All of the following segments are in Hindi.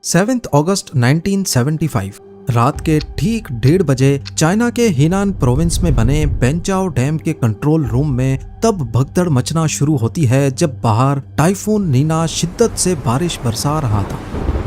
7 अगस्त 1975 रात के ठीक 1:30 बजे चाइना के हिनान प्रोविंस में बने बेंचाओ डैम के कंट्रोल रूम में तब भगदड़ मचना शुरू होती है जब बाहर टाइफून नीना शिद्दत से बारिश बरसा रहा था।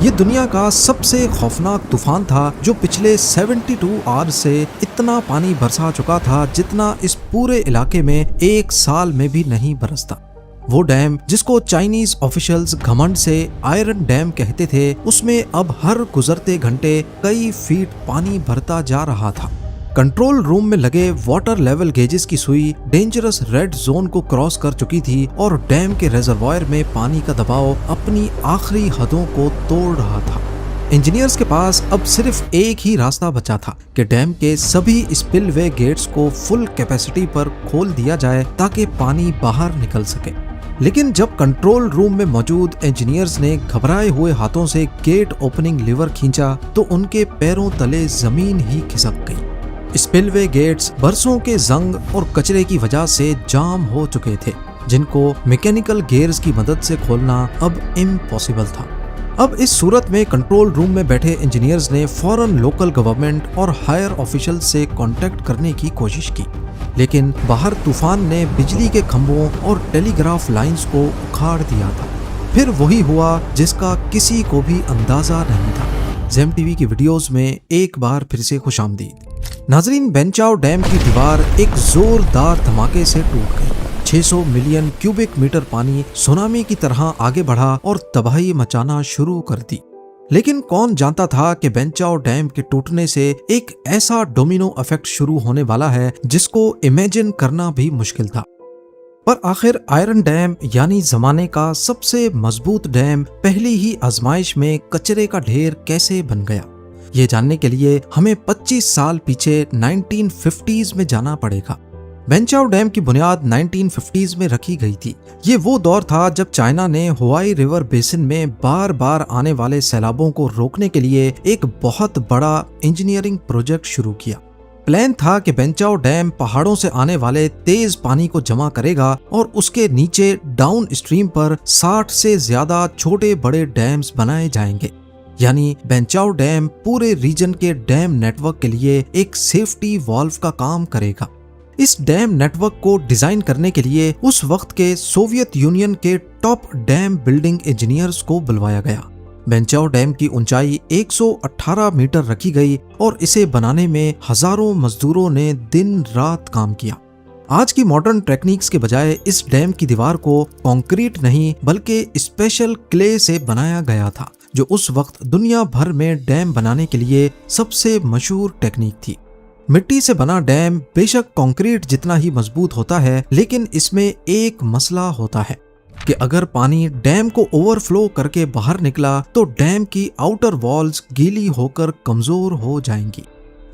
ये दुनिया का सबसे खौफनाक तूफान था जो पिछले 72 आवर्स से इतना पानी बरसा चुका था जितना इस पूरे इलाके में एक साल में भी नहीं बरसता। वो डैम जिसको चाइनीज ऑफिशियल्स घमंड से आयरन डैम कहते थे, उसमें अब हर गुजरते घंटे कई फीट पानी भरता जा रहा था। कंट्रोल रूम में लगे वाटर लेवल गेजेस की सुई डेंजरस रेड जोन को क्रॉस कर चुकी थी और डैम के रिजर्वायर में पानी का दबाव अपनी आखिरी हदों को तोड़ रहा था। इंजीनियर्स के पास अब सिर्फ एक ही रास्ता बचा था कि डैम के सभी स्पिलवे गेट्स को फुल कैपेसिटी पर खोल दिया जाए ताकि पानी बाहर निकल सके। लेकिन जब कंट्रोल रूम में मौजूद इंजीनियर्स ने घबराए हुए हाथों से गेट ओपनिंग लीवर खींचा तो उनके पैरों तले जमीन ही खिसक गई। स्पिलवे गेट्स बरसों के जंग और कचरे की वजह से जाम हो चुके थे, जिनको मैकेनिकल गियर्स की मदद से खोलना अब इम्पॉसिबल था। अब इस सूरत में कंट्रोल रूम में बैठे इंजीनियर्स ने फौरन लोकल गवर्नमेंट और हायर ऑफिशियल से कांटेक्ट करने की कोशिश की, लेकिन बाहर तूफान ने बिजली के खंभों और टेलीग्राफ लाइंस को उखाड़ दिया था। फिर वही हुआ जिसका किसी को भी अंदाजा नहीं था। ज़ेम टीवी की वीडियोस में एक बार फिर से खुशामदीद। नाजरीन, बेंचाओ डैम की दीवार एक जोरदार धमाके से टूट गई। 600 मिलियन क्यूबिक मीटर पानी सुनामी की तरह आगे बढ़ा और तबाही मचाना शुरू कर दी। लेकिन कौन जानता था कि बेंचाओ डैम के टूटने से एक ऐसा डोमिनो इफेक्ट शुरू होने वाला है जिसको इमेजिन करना भी मुश्किल था। पर आखिर आयरन डैम यानी जमाने का सबसे मजबूत डैम पहली ही आजमाइश में कचरे का ढेर कैसे बन गया, ये जानने के लिए हमें 25 साल पीछे 1950s में जाना पड़ेगा। बेंचाओ डैम की बुनियाद 1950s में रखी गई थी। ये वो दौर था जब चाइना ने हुआई रिवर बेसिन में बार बार आने वाले सैलाबों को रोकने के लिए एक बहुत बड़ा इंजीनियरिंग प्रोजेक्ट शुरू किया। प्लान था कि बेंचाओ डैम पहाड़ों से आने वाले तेज पानी को जमा करेगा और उसके नीचे डाउन स्ट्रीम पर 60 से ज्यादा छोटे बड़े डैम्स बनाए जाएंगे। यानी बेंचाओ डैम पूरे रीजन के डैम नेटवर्क के लिए एक सेफ्टी वॉल्व का काम करेगा। इस डैम नेटवर्क को डिजाइन करने के लिए उस वक्त के सोवियत यूनियन के टॉप डैम बिल्डिंग इंजीनियर्स को बुलवाया गया। बेंचाओ डैम की ऊंचाई 118 मीटर रखी गई और इसे बनाने में हजारों मजदूरों ने दिन रात काम किया। आज की मॉडर्न टेक्निक्स के बजाय इस डैम की दीवार को कंक्रीट नहीं बल्कि स्पेशल क्ले से बनाया गया था, जो उस वक्त दुनिया भर में डैम बनाने के लिए सबसे मशहूर टेक्निक थी। मिट्टी से बना डैम बेशक कंक्रीट जितना ही मजबूत होता है, लेकिन इसमें एक मसला होता है कि अगर पानी डैम को ओवरफ्लो करके बाहर निकला तो डैम की आउटर वॉल्स गीली होकर कमजोर हो जाएंगी।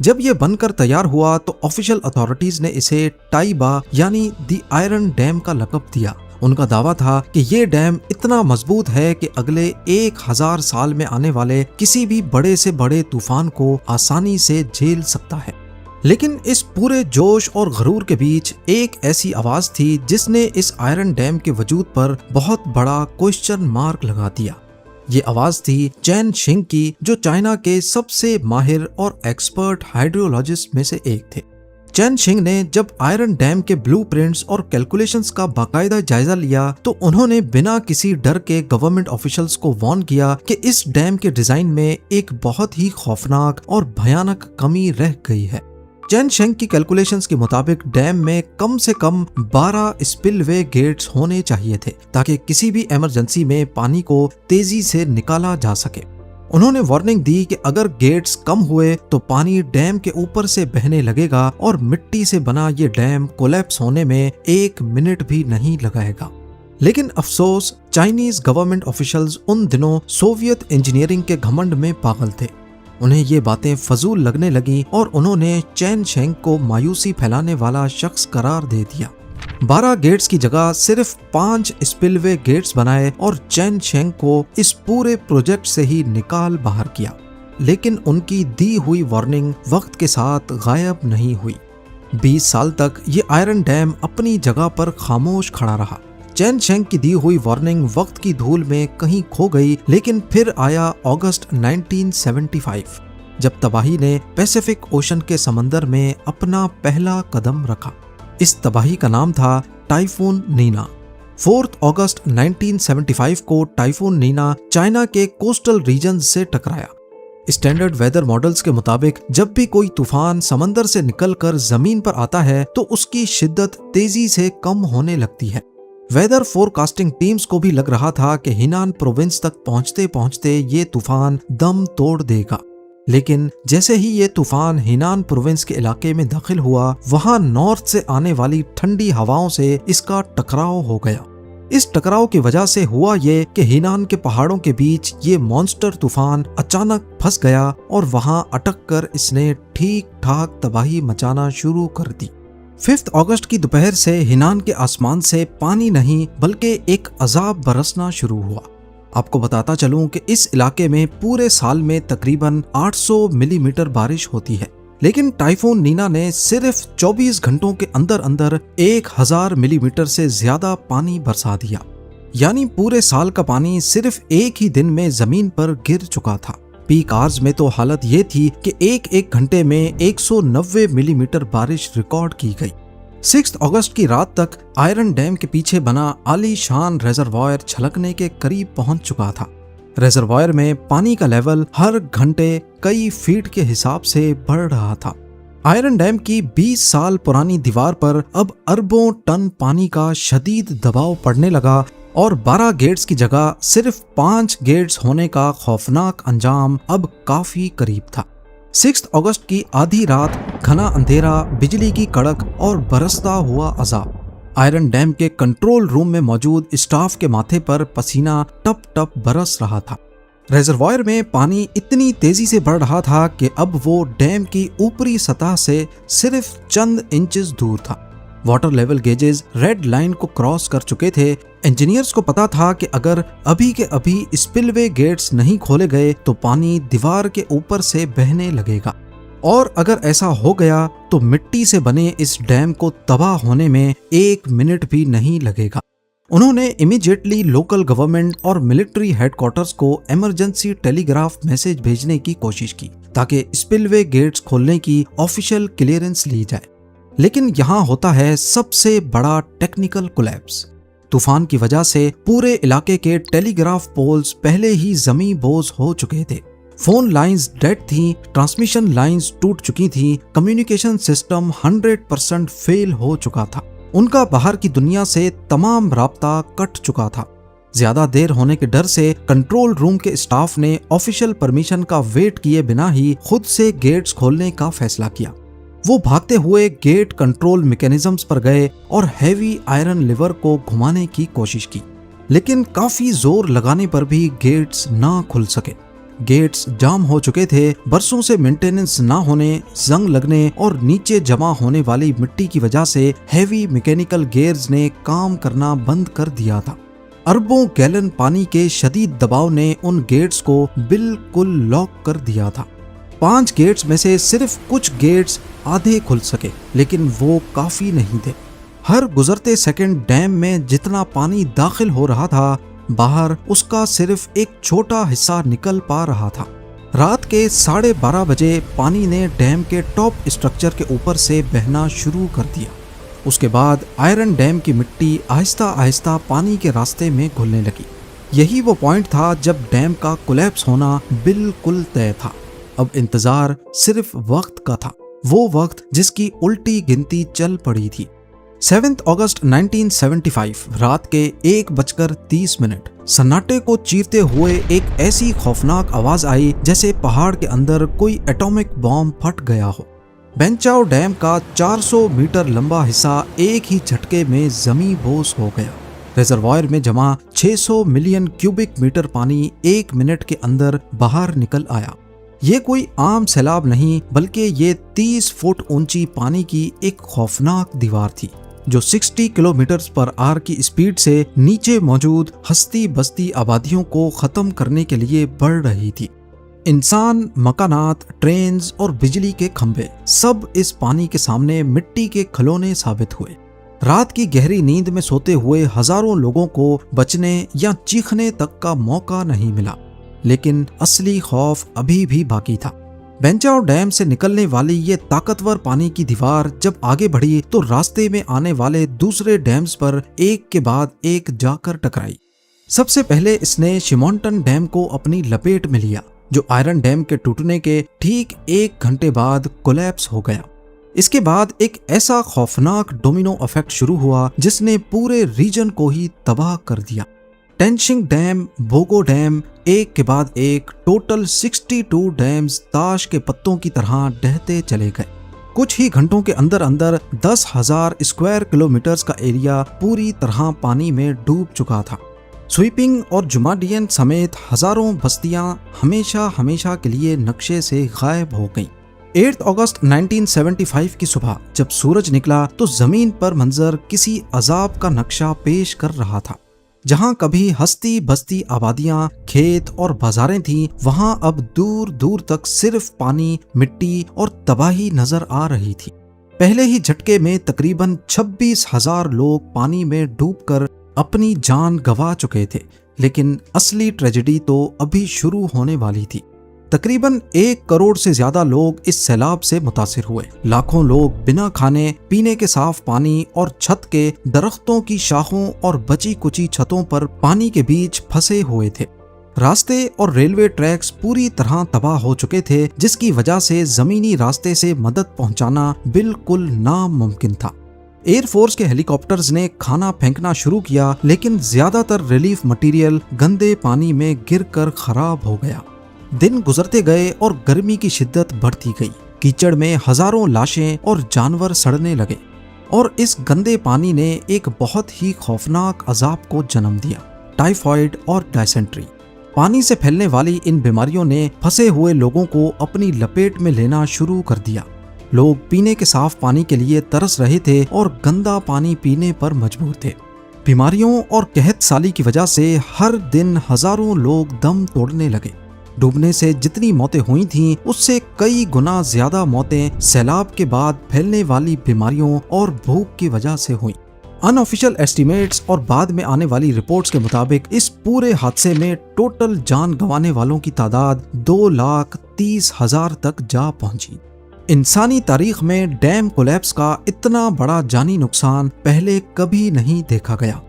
जब ये बनकर तैयार हुआ तो ऑफिशियल अथॉरिटीज ने इसे टाइबा यानी दी आयरन डैम का लक़ब दिया। उनका दावा था कि ये डैम इतना मजबूत है कि अगले 1000 साल में आने वाले किसी भी बड़े से बड़े तूफान को आसानी से झेल सकता है। लेकिन इस पूरे जोश और गरूर के बीच एक ऐसी आवाज थी जिसने इस आयरन डैम के वजूद पर बहुत बड़ा क्वेश्चन मार्क लगा दिया। ये आवाज थी चैन शिंग की, जो चाइना के सबसे माहिर और एक्सपर्ट हाइड्रोलॉजिस्ट में से एक थे। चैन शिंग ने जब आयरन डैम के ब्लूप्रिंट्स और कैलकुलेशंस का बाकायदा जायजा लिया तो उन्होंने बिना किसी डर के गवर्नमेंट ऑफिशियल्स को वार्न किया कि इस डैम के डिजाइन में एक बहुत ही खौफनाक और भयानक कमी रह गई है। चैन शिंग की कैलकुलेशंस के मुताबिक डैम में कम से कम 12 स्पिलवे गेट्स होने चाहिए थे ताकि किसी भी इमरजेंसी में पानी को तेजी से निकाला जा सके। उन्होंने वार्निंग दी कि अगर गेट्स कम हुए तो पानी डैम के ऊपर से बहने लगेगा और मिट्टी से बना ये डैम कोलैप्स होने में 1 मिनट भी नहीं लगाएगा। लेकिन अफसोस, चाइनीज गवर्नमेंट ऑफिशियल्स उन दिनों सोवियत इंजीनियरिंग के घमंड में पागल थे। उन्हें ये बातें फजूल लगने लगी और उन्होंने चैन शिंग को मायूसी फैलाने वाला शख्स करार दे दिया। 12 गेट्स की जगह सिर्फ 5 स्पिलवे गेट्स बनाए और चैन शिंग को इस पूरे प्रोजेक्ट से ही निकाल बाहर किया। लेकिन उनकी दी हुई वार्निंग वक्त के साथ गायब नहीं हुई। 20 साल तक ये आयरन डैम अपनी जगह पर खामोश खड़ा रहा। चेन शेंग की दी हुई वार्निंग वक्त की धूल में कहीं खो गई, लेकिन फिर आया अगस्त 1975 जब तबाही ने पैसिफिक ओशन के समंदर में अपना पहला कदम रखा। इस तबाही का नाम था टाइफून नीना। 4 अगस्त 1975 को टाइफून नीना चाइना के कोस्टल रीजन से टकराया। स्टैंडर्ड वेदर मॉडल्स के मुताबिक जब भी कोई तूफान समंदर से निकलकर जमीन पर आता है तो उसकी शिद्दत तेजी से कम होने लगती है। वेदर फोरकास्टिंग टीम्स को भी लग रहा था कि हिनान प्रोविंस तक पहुंचते पहुंचते ये तूफान दम तोड़ देगा, लेकिन जैसे ही ये तूफान हिनान प्रोविंस के इलाके में दाखिल हुआ, वहां नॉर्थ से आने वाली ठंडी हवाओं से इसका टकराव हो गया। इस टकराव की वजह से हुआ ये कि हिनान के पहाड़ों के बीच ये मॉन्स्टर तूफान अचानक फंस गया और वहां अटक कर इसने ठीक ठाक तबाही मचाना शुरू कर दी। 5 अगस्त की दोपहर से हिनान के आसमान से पानी नहीं बल्कि एक अजाब बरसना शुरू हुआ। आपको बताता चलूं कि इस इलाके में पूरे साल में तकरीबन 800 मिलीमीटर बारिश होती है, लेकिन टाइफून नीना ने सिर्फ 24 घंटों के अंदर अंदर 1000 मिलीमीटर से ज्यादा पानी बरसा दिया। यानी पूरे साल का पानी सिर्फ एक ही दिन में जमीन पर गिर चुका था। पीक आवर्स में तो हालत ये थी कि एक घंटे में 190 मिलीमीटर बारिश रिकॉर्ड की गई। 6 अगस्त की रात तक आयरन डैम के पीछे बना आलीशान रेजरवॉयर छलकने के करीब पहुंच चुका था। रेजरवॉयर में पानी का लेवल हर घंटे कई फीट के हिसाब से बढ़ रहा था। आयरन डैम की 20 साल पुरानी दीवार पर अब अरबों टन पानी का शदीद दबाव पड़ने लगा और 12 गेट्स की जगह सिर्फ 5 गेट्स होने का खौफनाक अंजाम अब काफी करीब था। 6 अगस्त की आधी रात घना अंधेरा, बिजली की कड़क और बरसता हुआ अजाब। आयरन डैम के कंट्रोल रूम में मौजूद स्टाफ के माथे पर पसीना टप टप बरस रहा था। रेजरवॉयर में पानी इतनी तेजी से बढ़ रहा था कि अब वो डैम की ऊपरी सतह से सिर्फ चंद इंचेस दूर था। Water level gauges red line को क्रॉस कर चुके थे। इंजीनियर्स को पता था कि अगर अभी के अभी स्पिलवे गेट्स नहीं खोले गए तो पानी दीवार के ऊपर से बहने लगेगा, और अगर ऐसा हो गया तो मिट्टी से बने इस डैम को तबाह होने में 1 मिनट भी नहीं लगेगा। उन्होंने इमीडिएटली लोकल गवर्नमेंट और मिलिट्री हेडक्वार्टर्स को इमरजेंसी टेलीग्राफ मैसेज भेजने की कोशिश की ताकि स्पिलवे गेट्स खोलने की ऑफिशियल क्लियरेंस ली जाए। लेकिन यहाँ होता है सबसे बड़ा टेक्निकल कोलैप्स। तूफान की वजह से पूरे इलाके के टेलीग्राफ पोल्स पहले ही जमी बोझ हो चुके थे। फोन लाइंस डेड थी, ट्रांसमिशन लाइंस टूट चुकी थी, कम्युनिकेशन सिस्टम 100% फेल हो चुका था। उनका बाहर की दुनिया से तमाम राब्ता कट चुका था। ज्यादा देर होने के डर से कंट्रोल रूम के स्टाफ ने ऑफिशियल परमिशन का वेट किए बिना ही खुद से गेट्स खोलने का फैसला किया। वो भागते हुए गेट कंट्रोल मैकेनिज्म्स पर गए और हैवी आयरन लिवर को घुमाने की कोशिश की, लेकिन काफी जोर लगाने पर भी गेट्स ना खुल सके। गेट्स जाम हो चुके थे। बरसों से मेंटेनेंस ना होने, जंग लगने और नीचे जमा होने वाली मिट्टी की वजह से हैवी मैकेनिकल गेयर्स ने काम करना बंद कर दिया था। अरबों गैलन पानी के शदीद दबाव ने उन गेट्स को बिल्कुल लॉक कर दिया था। 5 गेट्स में से सिर्फ कुछ गेट्स आधे खुल सके, लेकिन वो काफी नहीं थे। हर गुजरते सेकंड डैम में जितना पानी दाखिल हो रहा था, बाहर उसका सिर्फ एक छोटा हिस्सा निकल पा रहा था। रात के 12:30 बजे पानी ने डैम के टॉप स्ट्रक्चर के ऊपर से बहना शुरू कर दिया। उसके बाद आयरन डैम की मिट्टी आहिस्ता आहिस्ता पानी के रास्ते में घुलने लगी। यही वो पॉइंट था जब डैम का कोलैप्स होना बिल्कुल तय था। अब इंतजार सिर्फ वक्त का था, वो वक्त जिसकी उल्टी गिनती चल पड़ी थी। 7 अगस्त 1975 रात के 1:30 सन्नाटे को चीरते हुए एक ऐसी खौफनाक आवाज आई जैसे पहाड़ के अंदर कोई एटॉमिक बॉम्ब फट गया हो। बेंचाओ डैम का 400 मीटर लंबा हिस्सा एक ही झटके में जमी बोझ हो गया। रिजर्वायर में जमा 600 मिलियन क्यूबिक मीटर पानी 1 मिनट के अंदर बाहर निकल आया। ये कोई आम सैलाब नहीं, बल्कि ये 30 फुट ऊंची पानी की एक खौफनाक दीवार थी जो 60 किलोमीटर पर आवर की स्पीड से नीचे मौजूद हस्ती बस्ती आबादियों को खत्म करने के लिए बढ़ रही थी। इंसान, मकानात, ट्रेन्स और बिजली के खंभे सब इस पानी के सामने मिट्टी के खिलौने साबित हुए। रात की गहरी नींद में सोते हुए हजारों लोगों को बचने या चीखने तक का मौका नहीं मिला, लेकिन असली खौफ अभी भी बाकी था। बेंचाओ डैम से निकलने वाली ये ताकतवर पानी की दीवार जब आगे बढ़ी तो रास्ते में आने वाले दूसरे डैम्स पर एक के बाद एक जाकर टकराई। सबसे पहले इसने शिमोंटन डैम को अपनी लपेट में लिया, जो आयरन डैम के टूटने के ठीक 1 घंटे बाद कोलैप्स हो गया। इसके बाद एक ऐसा खौफनाक डोमिनो इफेक्ट शुरू हुआ जिसने पूरे रीजन को ही तबाह कर दिया। टेंशिंग डैम, बोगो डैम, एक के बाद एक टोटल 62 डैम्स ताश के पत्तों की तरह ढहते चले गए। कुछ ही घंटों के अंदर अंदर 10,000 स्क्वायर किलोमीटर्स का एरिया पूरी तरह पानी में डूब चुका था। स्वीपिंग और जुमाडियन समेत हजारों बस्तियां हमेशा के लिए नक्शे से गायब हो गईं। 8 अगस्त 1975 की सुबह जब सूरज निकला तो जमीन पर मंजर किसी अजाब का नक्शा पेश कर रहा था। जहां कभी हस्ती बस्ती आबादियां, खेत और बाजारें थीं, वहां अब दूर दूर तक सिर्फ पानी, मिट्टी और तबाही नजर आ रही थी। पहले ही झटके में तकरीबन 26,000 लोग पानी में डूबकर अपनी जान गंवा चुके थे, लेकिन असली ट्रेजेडी तो अभी शुरू होने वाली थी। तकरीबन 1 करोड़ से ज्यादा लोग इस सैलाब से मुतासिर हुए। लाखों लोग बिना खाने पीने के साफ पानी और छत के दरख्तों की शाखों और बची कुची छतों पर पानी के बीच फंसे हुए थे। रास्ते और रेलवे ट्रैक्स पूरी तरह तबाह हो चुके थे, जिसकी वजह से जमीनी रास्ते से मदद पहुंचाना बिल्कुल नामुमकिन था। एयरफोर्स के हेलीकॉप्टर्स ने खाना फेंकना शुरू किया, लेकिन ज्यादातर रिलीफ मटेरियल गंदे पानी में गिरकर खराब हो गया। दिन गुजरते गए और गर्मी की शिद्दत बढ़ती गई। कीचड़ में हजारों लाशें और जानवर सड़ने लगे और इस गंदे पानी ने एक बहुत ही खौफनाक अजाब को जन्म दिया, टाइफाइड और डायसेंट्री। पानी से फैलने वाली इन बीमारियों ने फंसे हुए लोगों को अपनी लपेट में लेना शुरू कर दिया। लोग पीने के साफ पानी के लिए तरस रहे थे और गंदा पानी पीने पर मजबूर थे। बीमारियों और कहत साली की वजह से हर दिन हजारों लोग दम तोड़ने लगे। डूबने से जितनी मौतें हुई थीं, उससे कई गुना ज्यादा मौतें सैलाब के बाद फैलने वाली बीमारियों और भूख की वजह से हुई। अनऑफिशियल एस्टीमेट्स और बाद में आने वाली रिपोर्ट्स के मुताबिक इस पूरे हादसे में टोटल जान गंवाने वालों की तादाद 2,30,000 तक जा पहुंची। इंसानी तारीख में डैम कोलैप्स का इतना बड़ा जानी नुकसान पहले कभी नहीं देखा गया।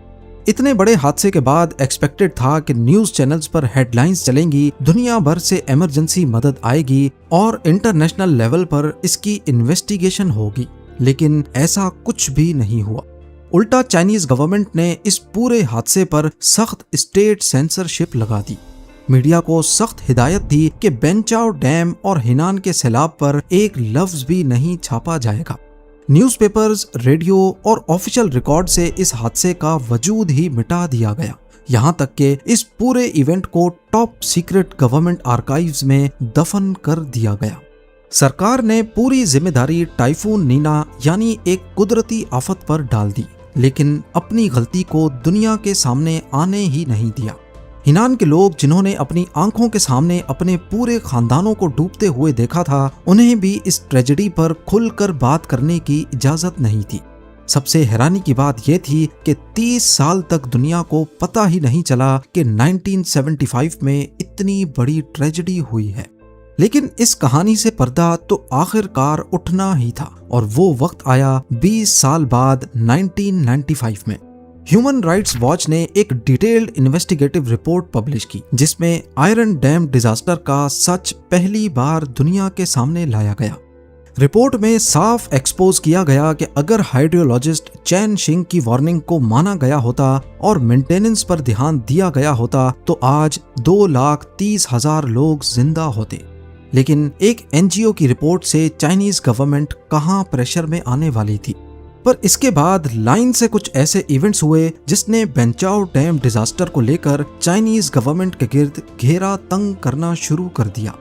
इतने बड़े हादसे के बाद एक्सपेक्टेड था कि न्यूज चैनल्स पर हेडलाइंस चलेंगी, दुनिया भर से इमरजेंसी मदद आएगी और इंटरनेशनल लेवल पर इसकी इन्वेस्टिगेशन होगी, लेकिन ऐसा कुछ भी नहीं हुआ। उल्टा चाइनीज गवर्नमेंट ने इस पूरे हादसे पर सख्त स्टेट सेंसरशिप लगा दी। मीडिया को सख्त हिदायत थी कि बेंचाओ डैम और हिनान के सैलाब पर एक लफ्ज भी नहीं छापा जाएगा। न्यूज़पेपर्स, रेडियो और ऑफिशियल रिकॉर्ड से इस हादसे का वजूद ही मिटा दिया गया। यहाँ तक कि इस पूरे इवेंट को टॉप सीक्रेट गवर्नमेंट आर्काइव्स में दफन कर दिया गया। सरकार ने पूरी जिम्मेदारी टाइफून नीना यानी एक कुदरती आफत पर डाल दी, लेकिन अपनी गलती को दुनिया के सामने आने ही नहीं दिया। हिनान के लोग जिन्होंने अपनी आंखों के सामने अपने पूरे खानदानों को डूबते हुए देखा था, उन्हें भी इस ट्रेजेडी पर खुलकर बात करने की इजाजत नहीं थी। सबसे हैरानी की बात यह थी कि 30 साल तक दुनिया को पता ही नहीं चला कि 1975 में इतनी बड़ी ट्रेजेडी हुई है। लेकिन इस कहानी से पर्दा तो आखिरकार उठना ही था और वो वक्त आया 20 साल बाद 1995 में। ह्यूमन राइट्स वॉच ने एक डिटेल्ड इन्वेस्टिगेटिव रिपोर्ट पब्लिश की, जिसमें आयरन डैम डिजास्टर का सच पहली बार दुनिया के सामने लाया गया। रिपोर्ट में साफ एक्सपोज किया गया कि अगर हाइड्रोलॉजिस्ट चैन शिंग की वार्निंग को माना गया होता और मेंटेनेंस पर ध्यान दिया गया होता तो आज 2,30,000 लोग जिंदा होते। लेकिन एक एनजीओ की रिपोर्ट से चाइनीज गवर्नमेंट कहां प्रेशर में आने वाली थी। पर इसके बाद लाइन से कुछ ऐसे इवेंट्स हुए जिसने बेंचाओ डैम डिजास्टर को लेकर चाइनीज गवर्नमेंट के गिर्द घेरा तंग करना शुरू कर दिया।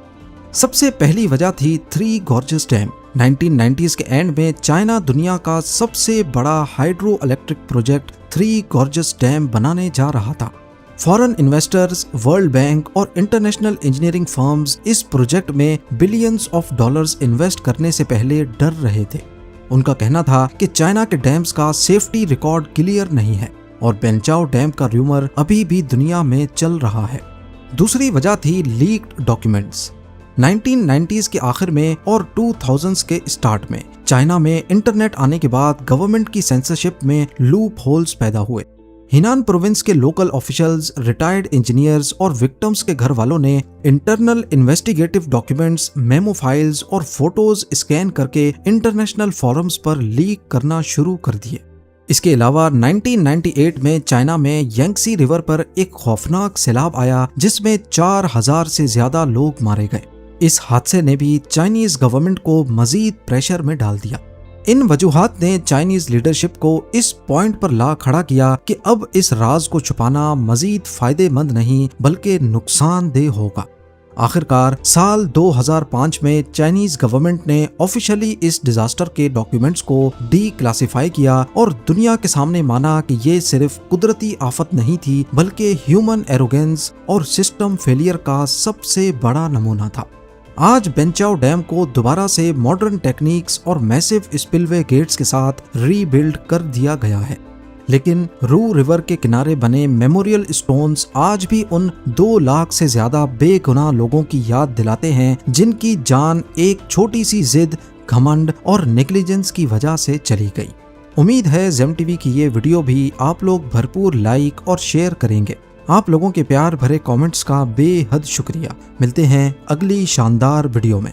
सबसे पहली वजह थी थ्री गॉर्जेस डैम। 1990s के एंड में चाइना दुनिया का सबसे बड़ा hydro electric project three gorges dam बनाने जा रहा था। फॉरेन इन्वेस्टर्स, वर्ल्ड बैंक और इंटरनेशनल इंजीनियरिंग फर्म्स इस प्रोजेक्ट में बिलियंस ऑफ डॉलर्स इन्वेस्ट करने से पहले डर रहे थे। उनका कहना था कि चाइना के डैम्स का सेफ्टी रिकॉर्ड क्लियर नहीं है और बेंचाओ डैम का र्यूमर अभी भी दुनिया में चल रहा है। दूसरी वजह थी लीक्ड डॉक्यूमेंट्स। 1990s के आखिर में और 2000s के स्टार्ट में चाइना में इंटरनेट आने के बाद गवर्नमेंट की सेंसरशिप में लूप होल्स पैदा हुए। हिनान प्रोविंस के लोकल ऑफिशियल्स, रिटायर्ड इंजीनियर्स और विक्टिम्स के घर वालों ने internal investigative documents, memo files और फोटोज स्कैन करके इंटरनेशनल फोरम्स पर लीक करना शुरू कर दिए। इसके अलावा 1998 में चाइना में यांगसी रिवर पर एक खौफनाक सैलाब आया जिसमें 4000 से ज्यादा लोग मारे गए। इस हादसे ने भी चाइनीज गवर्नमेंट को मजीद प्रेशर में डाल दिया। इन वजूहात ने चाइनीज लीडरशिप को इस पॉइंट पर ला खड़ा किया कि अब इस राज को छुपाना मजीद फायदेमंद नहीं बल्कि नुकसानदेह होगा। आखिरकार साल 2005 में चाइनीज गवर्नमेंट ने ऑफिशियली इस डिजास्टर के डॉक्यूमेंट्स को डी क्लासिफाई किया और दुनिया के सामने माना कि ये सिर्फ कुदरती आफत नहीं थी बल्कि ह्यूमन एरोगेंस और सिस्टम फेलियर का सबसे बड़ा नमूना था। आज बेंचाओ डैम को दोबारा से मॉडर्न टेक्निक्स और मैसिव स्पिलवे गेट्स के साथ रीबिल्ड कर दिया गया है, लेकिन रू रिवर के किनारे बने मेमोरियल स्टोन्स आज भी उन 2 लाख से ज्यादा बेगुनाह लोगों की याद दिलाते हैं जिनकी जान एक छोटी सी जिद, घमंड और नेग्लिजेंस की वजह से चली गई। उम्मीद है जेम टीवी की ये वीडियो भी आप लोग भरपूर लाइक और शेयर करेंगे। आप लोगों के प्यार भरे कमेंट्स का बेहद शुक्रिया। मिलते हैं अगली शानदार वीडियो में।